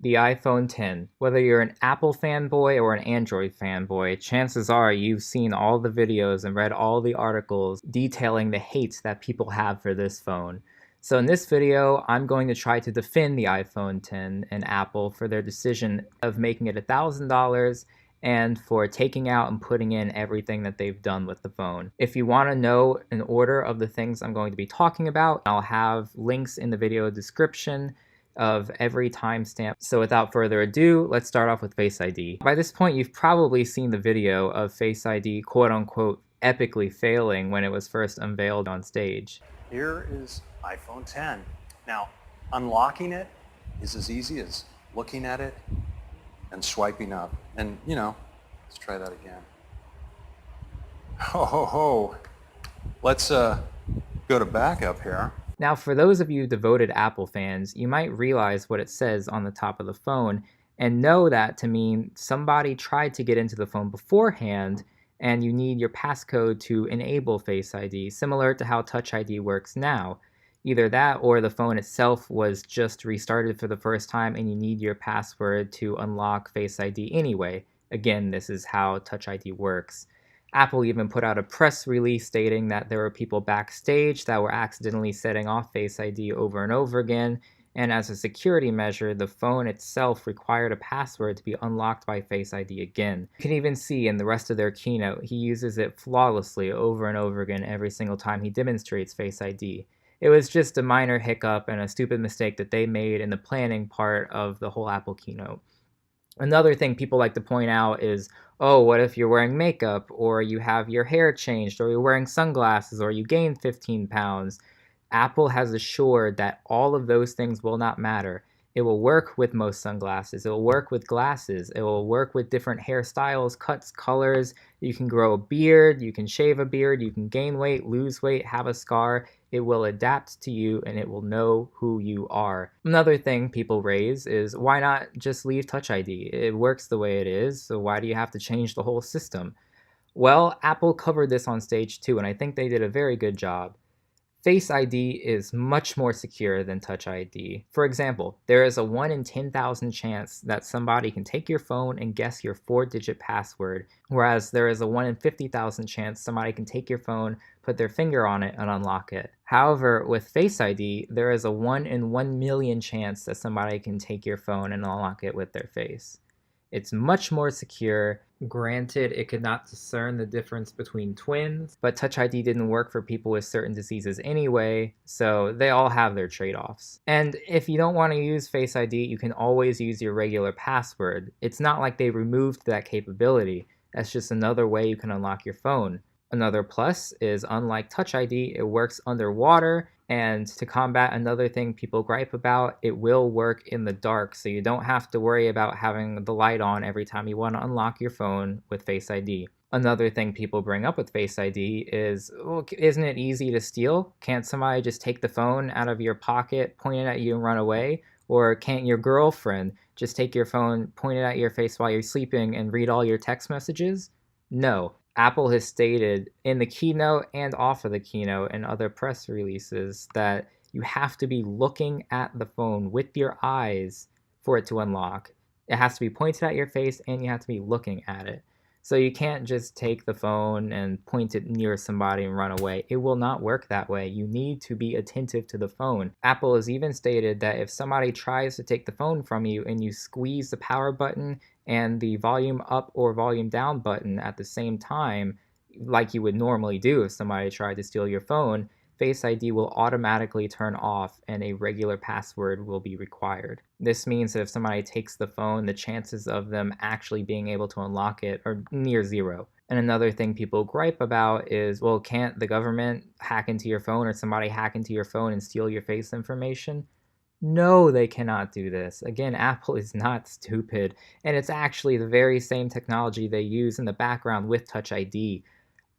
The iPhone 10. Whether you're an Apple fanboy or an Android fanboy, chances are you've seen all the videos and read all the articles detailing the hate that people have for this phone. So in this video, I'm going to try to defend the iPhone 10 and Apple for their decision of making it $1,000 and for taking out and putting in everything that they've done with the phone. If you want to know an order of the things I'm going to be talking about, I'll have links in the video description of every timestamp. So without further ado, let's start off with Face ID. By this point, you've probably seen the video of Face ID quote unquote epically failing when it was first unveiled on stage. Here is iPhone 10. Now, unlocking it is as easy as looking at it and swiping up. And, let's try that again. Ho, ho, ho. Let's go to backup here. Now, for those of you devoted Apple fans, you might realize what it says on the top of the phone and know that to mean somebody tried to get into the phone beforehand and you need your passcode to enable Face ID, similar to how Touch ID works now. Either that or the phone itself was just restarted for the first time and you need your password to unlock Face ID anyway. Again, this is how Touch ID works. Apple even put out a press release stating that there were people backstage that were accidentally setting off Face ID over and over again, and as a security measure, the phone itself required a password to be unlocked by Face ID again. You can even see in the rest of their keynote, he uses it flawlessly over and over again every single time he demonstrates Face ID. It was just a minor hiccup and a stupid mistake that they made in the planning part of the whole Apple keynote. Another thing people like to point out is, oh, what if you're wearing makeup, or you have your hair changed, or you're wearing sunglasses, or you gained 15 pounds? Apple has assured that all of those things will not matter. It will work with most sunglasses. It will work with glasses. It will work with different hairstyles, cuts, colors. You can grow a beard. You can shave a beard. You can gain weight, lose weight, have a scar. It will adapt to you and it will know who you are. Another thing people raise is why not just leave Touch ID? It works the way it is, so why do you have to change the whole system? Well, Apple covered this on stage too, and I think they did a very good job. Face ID is much more secure than Touch ID. For example, there is a 1 in 10,000 chance that somebody can take your phone and guess your 4-digit password, whereas there is a 1 in 50,000 chance somebody can take your phone, put their finger on it, and unlock it. However, with Face ID, there is a 1 in 1 million chance that somebody can take your phone and unlock it with their face. It's much more secure. Granted, it could not discern the difference between twins, but Touch ID didn't work for people with certain diseases anyway, so they all have their trade-offs. And if you don't want to use Face ID, you can always use your regular password. It's not like they removed that capability. That's just another way you can unlock your phone. Another plus is, unlike Touch ID, it works underwater, and to combat another thing people gripe about, it will work in the dark, so you don't have to worry about having the light on every time you want to unlock your phone with Face ID. Another thing people bring up with Face ID is, well, isn't it easy to steal? Can't somebody just take the phone out of your pocket, point it at you, and run away? Or can't your girlfriend just take your phone, point it at your face while you're sleeping, and read all your text messages? No. Apple has stated in the keynote and off of the keynote and other press releases that you have to be looking at the phone with your eyes for it to unlock. It has to be pointed at your face and you have to be looking at it. So you can't just take the phone and point it near somebody and run away. It will not work that way. You need to be attentive to the phone. Apple has even stated that if somebody tries to take the phone from you and you squeeze the power button and the volume up or volume down button at the same time, like you would normally do if somebody tried to steal your phone, Face ID will automatically turn off and a regular password will be required. This means that if somebody takes the phone, the chances of them actually being able to unlock it are near zero. And another thing people gripe about is, well, can't the government hack into your phone or somebody hack into your phone and steal your face information? No, they cannot do this. Again, Apple is not stupid, and it's actually the very same technology they use in the background with Touch ID.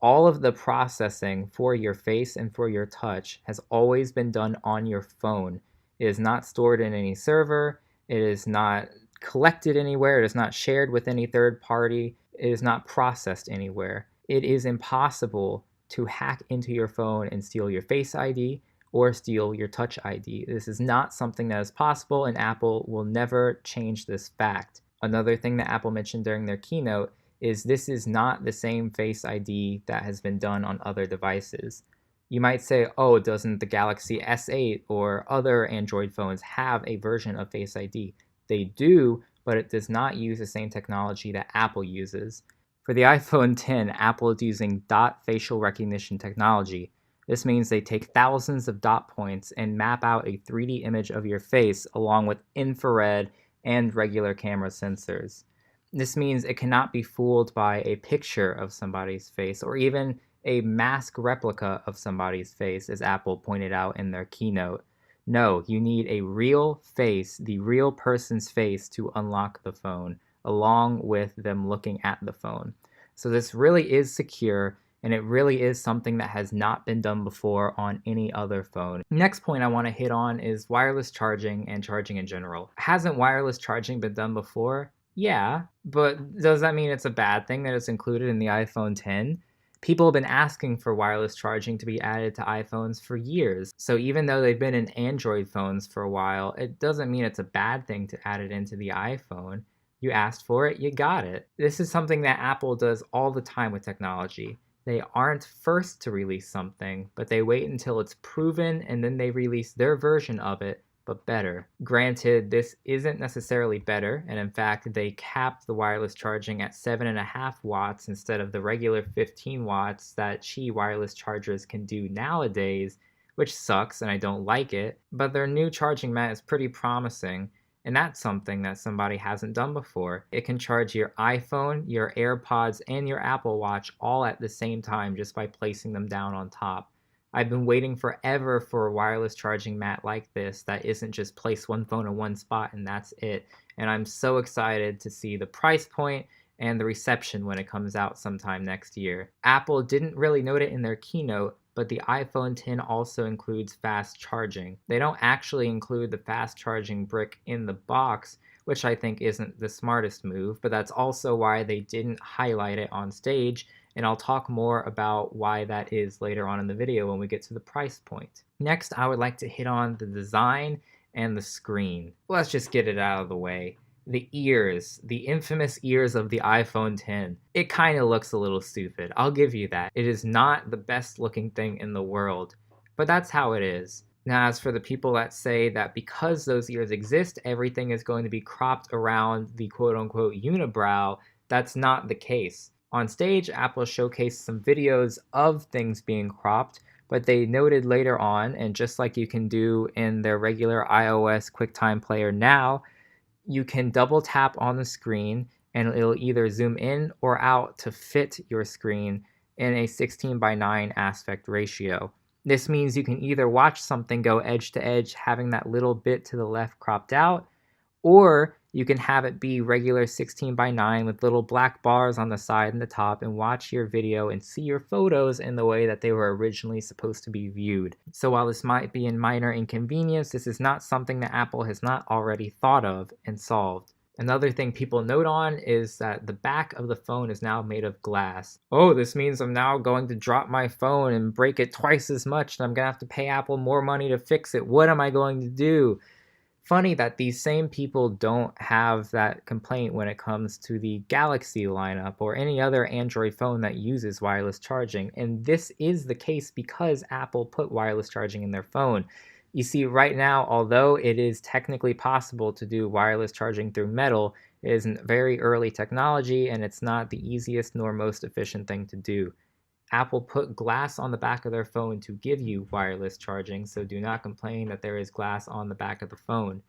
All of the processing for your face and for your touch has always been done on your phone. It is not stored in any server. It is not collected anywhere. It is not shared with any third party. It is not processed anywhere. It is impossible to hack into your phone and steal your Face ID or steal your Touch ID. This is not something that is possible, and Apple will never change this fact. Another thing that Apple mentioned during their keynote is this is not the same Face ID that has been done on other devices. You might say, oh, doesn't the Galaxy S8 or other Android phones have a version of Face ID? They do, but it does not use the same technology that Apple uses. For the iPhone X, Apple is using dot facial recognition technology. This means they take thousands of dot points and map out a 3D image of your face along with infrared and regular camera sensors. This means it cannot be fooled by a picture of somebody's face or even a mask replica of somebody's face, as Apple pointed out in their keynote. No, you need a real face, the real person's face, to unlock the phone, along with them looking at the phone. So this really is secure, and it really is something that has not been done before on any other phone. Next point I want to hit on is wireless charging and charging in general. Hasn't wireless charging been done before? Yeah, but does that mean it's a bad thing that it's included in the iPhone X? People have been asking for wireless charging to be added to iPhones for years. So even though they've been in Android phones for a while, it doesn't mean it's a bad thing to add it into the iPhone. You asked for it, you got it. This is something that Apple does all the time with technology. They aren't first to release something, but they wait until it's proven and then they release their version of it, but better. Granted, this isn't necessarily better, and in fact, they capped the wireless charging at 7.5 watts instead of the regular 15 watts that Qi wireless chargers can do nowadays, which sucks and I don't like it, but their new charging mat is pretty promising. And that's something that somebody hasn't done before. It can charge your iPhone, your AirPods, and your Apple Watch all at the same time just by placing them down on top. I've been waiting forever for a wireless charging mat like this that isn't just place one phone in one spot and that's it. And I'm so excited to see the price point and the reception when it comes out sometime next year. Apple didn't really note it in their keynote, but the iPhone X also includes fast charging. They don't actually include the fast charging brick in the box, which I think isn't the smartest move, but that's also why they didn't highlight it on stage, and I'll talk more about why that is later on in the video when we get to the price point. Next, I would like to hit on the design and the screen. Let's just get it out of the way. The ears, the infamous ears of the iPhone X. It kind of looks a little stupid, I'll give you that. It is not the best looking thing in the world, but that's how it is. Now, as for the people that say that because those ears exist, everything is going to be cropped around the quote-unquote unibrow, that's not the case. On stage, Apple showcased some videos of things being cropped, but they noted later on, and just like you can do in their regular iOS QuickTime Player now, you can double tap on the screen and it'll either zoom in or out to fit your screen in a 16:9 aspect ratio. This means you can either watch something go edge to edge, having that little bit to the left cropped out, or you can have it be regular 16:9 with little black bars on the side and the top and watch your video and see your photos in the way that they were originally supposed to be viewed. So while this might be a minor inconvenience, this is not something that Apple has not already thought of and solved. Another thing people note on is that the back of the phone is now made of glass. Oh, this means I'm now going to drop my phone and break it twice as much and I'm going to have to pay Apple more money to fix it. What am I going to do? Funny that these same people don't have that complaint when it comes to the Galaxy lineup or any other Android phone that uses wireless charging. And this is the case because Apple put wireless charging in their phone. You see, right now, although it is technically possible to do wireless charging through metal, it is very early technology and it's not the easiest nor most efficient thing to do. Apple put glass on the back of their phone to give you wireless charging, so do not complain that there is glass on the back of the phone.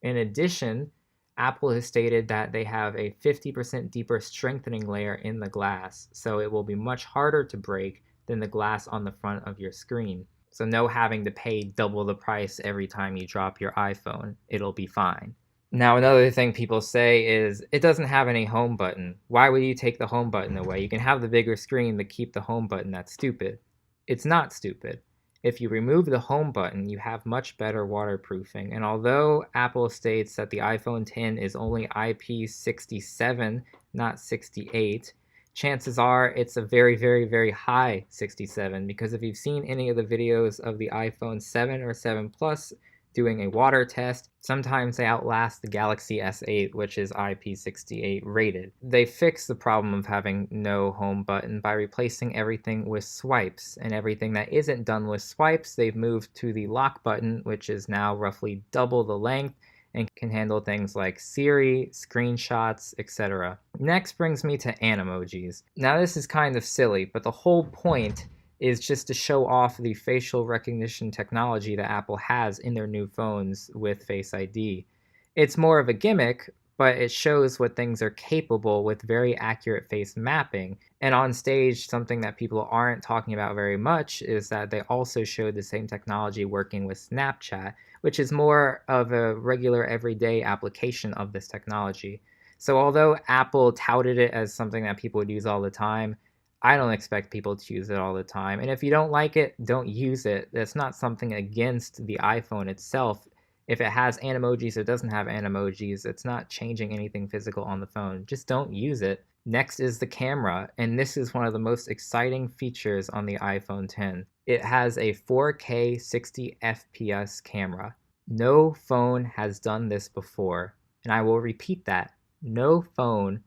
In addition, Apple has stated that they have a 50% deeper strengthening layer in the glass, so it will be much harder to break than the glass on the front of your screen. So no having to pay double the price every time you drop your iPhone. It'll be fine. Now, another thing people say is, it doesn't have any home button. Why would you take the home button away? You can have the bigger screen but keep the home button. That's stupid. It's not stupid. If you remove the home button, you have much better waterproofing. And although Apple states that the iPhone X is only IP67, not 68, chances are it's a very, very, very high 67, because if you've seen any of the videos of the iPhone 7 or 7 Plus doing a water test, sometimes they outlast the Galaxy S8, which is IP68 rated. They fixed the problem of having no home button by replacing everything with swipes, and everything that isn't done with swipes, they've moved to the lock button, which is now roughly double the length and can handle things like Siri, screenshots, etc. Next brings me to Animojis. Now this is kind of silly, but the whole point is just to show off the facial recognition technology that Apple has in their new phones with Face ID. It's more of a gimmick, but it shows what things are capable with very accurate face mapping. And on stage, something that people aren't talking about very much is that they also showed the same technology working with Snapchat, which is more of a regular everyday application of this technology. So although Apple touted it as something that people would use all the time, I don't expect people to use it all the time. And if you don't like it, don't use it. That's not something against the iPhone itself. If it has Animojis or doesn't have Animojis, it's not changing anything physical on the phone. Just don't use it. Next is the camera, and this is one of the most exciting features on the iPhone 10. It has a 4K 60 FPS camera. No phone has done this before, and I will repeat that. No phone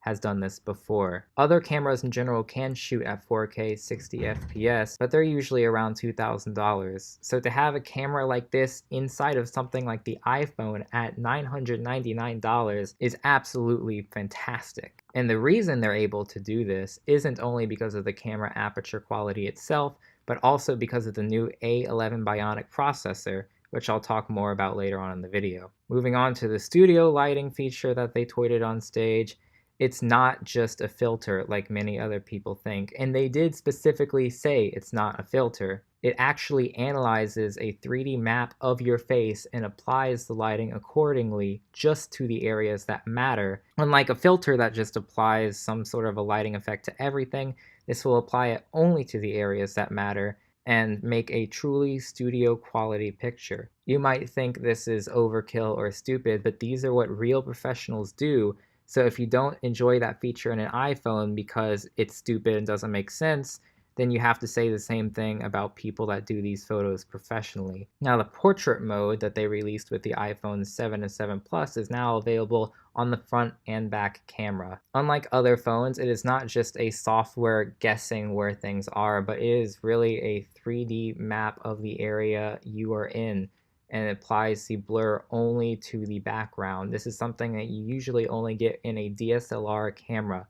has done this before. Other cameras in general can shoot at 4K 60 FPS, but they're usually around $2,000. So to have a camera like this inside of something like the iPhone at $999 is absolutely fantastic. And the reason they're able to do this isn't only because of the camera aperture quality itself, but also because of the new A11 Bionic processor, which I'll talk more about later on in the video. Moving on to the studio lighting feature that they tweeted on stage, it's not just a filter like many other people think, and they did specifically say it's not a filter. It actually analyzes a 3D map of your face and applies the lighting accordingly just to the areas that matter. Unlike a filter that just applies some sort of a lighting effect to everything, this will apply it only to the areas that matter and make a truly studio quality picture. You might think this is overkill or stupid, but these are what real professionals do. So if you don't enjoy that feature in an iPhone because it's stupid and doesn't make sense, then you have to say the same thing about people that do these photos professionally. Now the portrait mode that they released with the iPhone 7 and 7 Plus is now available on the front and back camera. Unlike other phones, it is not just a software guessing where things are, but it is really a 3D map of the area you are in, and it applies the blur only to the background. This is something that you usually only get in a DSLR camera.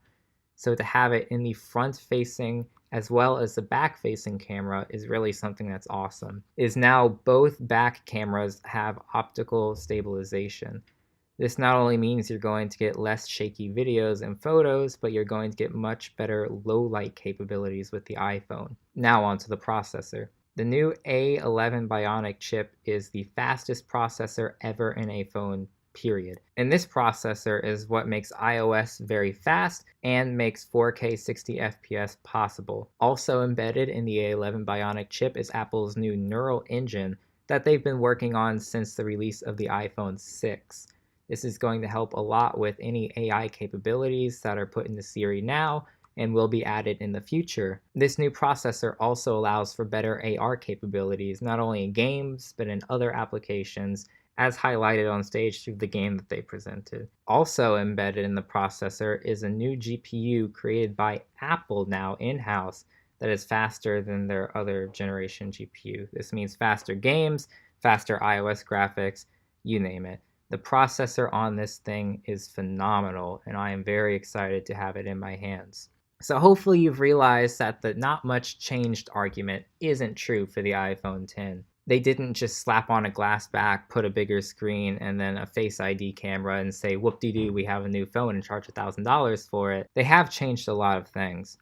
So to have it in the front-facing as well as the back-facing camera is really something that's awesome. Is now both back cameras have optical stabilization. This not only means you're going to get less shaky videos and photos, but you're going to get much better low light capabilities with the iPhone. Now onto the processor. The new A11 Bionic chip is the fastest processor ever in a phone, period. And this processor is what makes iOS very fast and makes 4K 60 FPS possible. Also embedded in the A11 Bionic chip is Apple's new neural engine that they've been working on since the release of the iPhone 6. This is going to help a lot with any AI capabilities that are put into Siri now and will be added in the future. This new processor also allows for better AR capabilities, not only in games, but in other applications, as highlighted on stage through the game that they presented. Also embedded in the processor is a new GPU created by Apple now in-house that is faster than their other generation GPU. This means faster games, faster iOS graphics, you name it. The processor on this thing is phenomenal, and I am very excited to have it in my hands. So hopefully you've realized that the not much changed argument isn't true for the iPhone 10. They didn't just slap on a glass back, put a bigger screen, and then a Face ID camera and say, whoop-de-doo, we have a new phone and charge $1,000 for it. They have changed a lot of things.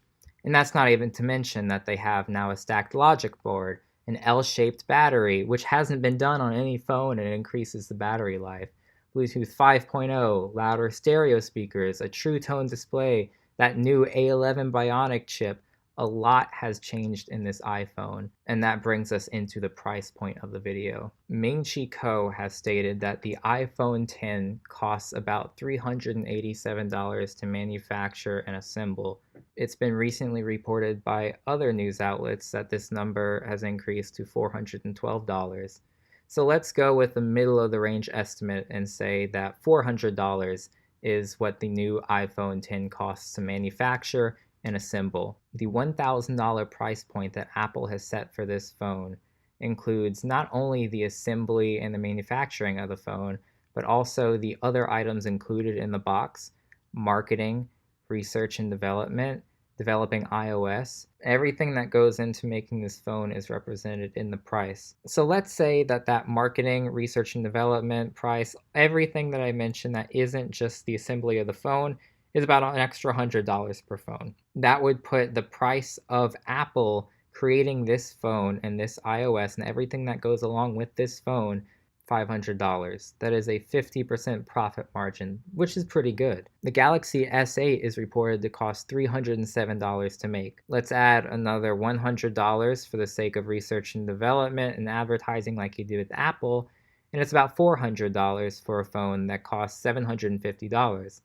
And that's not even to mention that they have now a stacked logic board, an L-shaped battery, which hasn't been done on any phone and increases the battery life, Bluetooth 5.0, louder stereo speakers, a true tone display, that new A11 Bionic chip. A lot has changed in this iPhone, and that brings us into the price point of the video. Ming-Chi Kuo has stated that the iPhone 10 costs about $387 to manufacture and assemble, It's been recently reported by other news outlets that this number has increased to $412. So let's go with the middle of the range estimate and say that $400 is what the new iPhone 10 costs to manufacture and assemble. The $1,000 price point that Apple has set for this phone includes not only the assembly and the manufacturing of the phone, but also the other items included in the box: marketing, research and development, developing iOS. Everything that goes into making this phone is represented in the price. So let's say that marketing, research and development price, everything that I mentioned that isn't just the assembly of the phone, is about an extra $100 per phone. That would put the price of Apple creating this phone and this iOS and everything that goes along with this phone $500. That is a 50% profit margin, which is pretty good. The Galaxy S8 is reported to cost $307 to make. Let's add another $100 for the sake of research and development and advertising like you do with Apple, and it's about $400 for a phone that costs $750.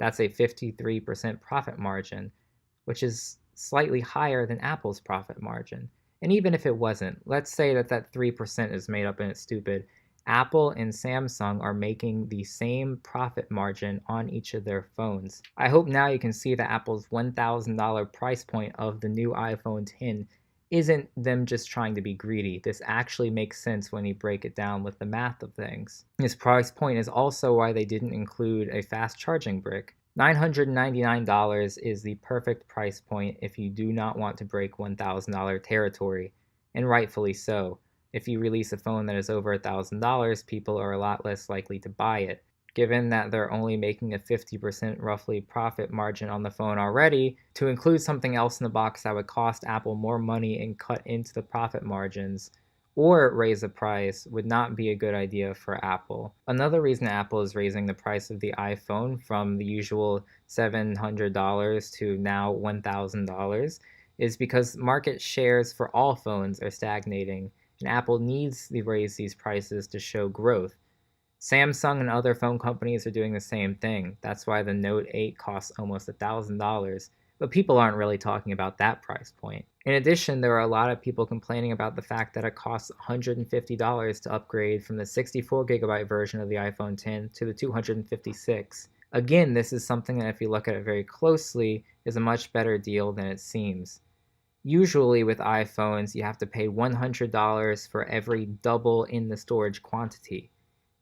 That's a 53% profit margin, which is slightly higher than Apple's profit margin. And even if it wasn't, let's say that 3% is made up and it's stupid. Apple and Samsung are making the same profit margin on each of their phones. I hope now you can see that Apple's $1,000 price point of the new iPhone 10 isn't them just trying to be greedy. This actually makes sense when you break it down with the math of things. This price point is also why they didn't include a fast charging brick. $999 is the perfect price point if you do not want to break $1,000 territory, and rightfully so. If you release a phone that is over $1,000, people are a lot less likely to buy it. Given that they're only making a 50% roughly profit margin on the phone already, to include something else in the box that would cost Apple more money and cut into the profit margins, or raise the price, would not be a good idea for Apple. Another reason Apple is raising the price of the iPhone from the usual $700 to now $1,000 is because market shares for all phones are stagnating, and Apple needs to raise these prices to show growth. Samsung and other phone companies are doing the same thing. That's why the Note 8 costs almost $1,000, but people aren't really talking about that price point. In addition, there are a lot of people complaining about the fact that it costs $150 to upgrade from the 64GB version of the iPhone 10 to the 256. Again, this is something that if you look at it very closely is a much better deal than it seems. Usually with iPhones, you have to pay $100 for every double in the storage quantity.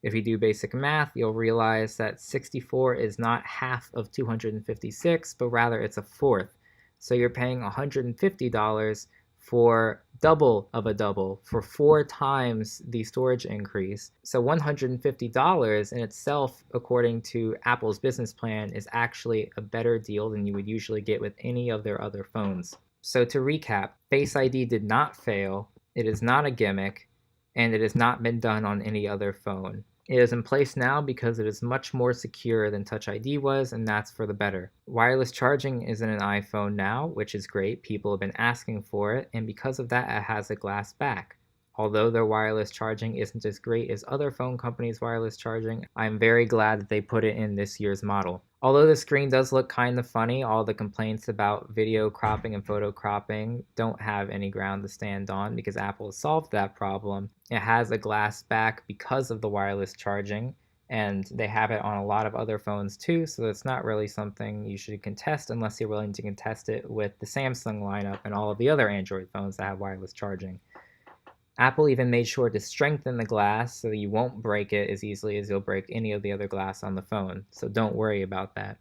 If you do basic math, you'll realize that 64 is not half of 256, but rather it's a fourth. So you're paying $150 for double of a double, for 4 times the storage increase. So $150 in itself, according to Apple's business plan, is actually a better deal than you would usually get with any of their other phones. So to recap, Face ID did not fail, it is not a gimmick, and it has not been done on any other phone. It is in place now because it is much more secure than Touch ID was, and that's for the better. Wireless charging is in an iPhone now, which is great. People have been asking for it, and because of that, it has a glass back. Although their wireless charging isn't as great as other phone companies' wireless charging, I'm very glad that they put it in this year's model. Although the screen does look kind of funny, all the complaints about video cropping and photo cropping don't have any ground to stand on because Apple has solved that problem. It has a glass back because of the wireless charging, and they have it on a lot of other phones too, so it's not really something you should contest unless you're willing to contest it with the Samsung lineup and all of the other Android phones that have wireless charging. Apple even made sure to strengthen the glass so that you won't break it as easily as you'll break any of the other glass on the phone, so don't worry about that.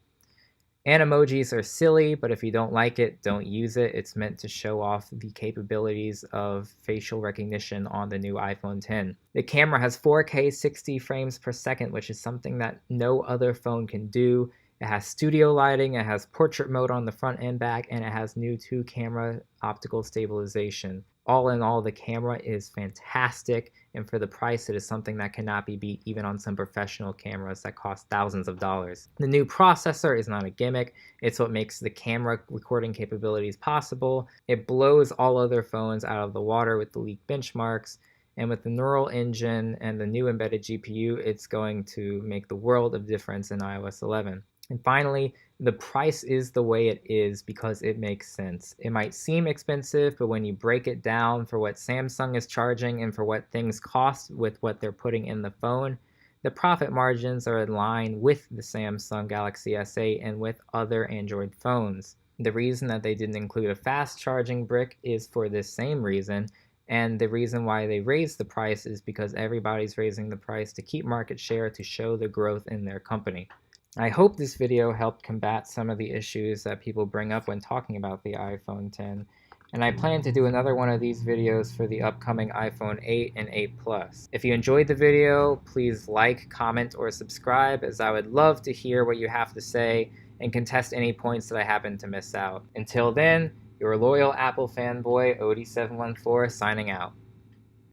And emojis are silly, but if you don't like it, don't use it. It's meant to show off the capabilities of facial recognition on the new iPhone 10. The camera has 4K 60 frames per second, which is something that no other phone can do. It has studio lighting, it has portrait mode on the front and back, and it has new 2-camera optical stabilization. All in all, the camera is fantastic, and for the price, it is something that cannot be beat even on some professional cameras that cost thousands of dollars. The new processor is not a gimmick, it's what makes the camera recording capabilities possible. It blows all other phones out of the water with the leaked benchmarks, and with the neural engine and the new embedded GPU, it's going to make the world of difference in iOS 11. And finally, the price is the way it is because it makes sense. It might seem expensive, but when you break it down for what Samsung is charging and for what things cost with what they're putting in the phone, the profit margins are in line with the Samsung Galaxy S8 and with other Android phones. The reason that they didn't include a fast charging brick is for this same reason, and the reason why they raised the price is because everybody's raising the price to keep market share to show the growth in their company. I hope this video helped combat some of the issues that people bring up when talking about the iPhone X, and I plan to do another one of these videos for the upcoming iPhone 8 and 8 Plus. If you enjoyed the video, please like, comment, or subscribe, as I would love to hear what you have to say and contest any points that I happen to miss out. Until then, your loyal Apple fanboy, Odie714, signing out.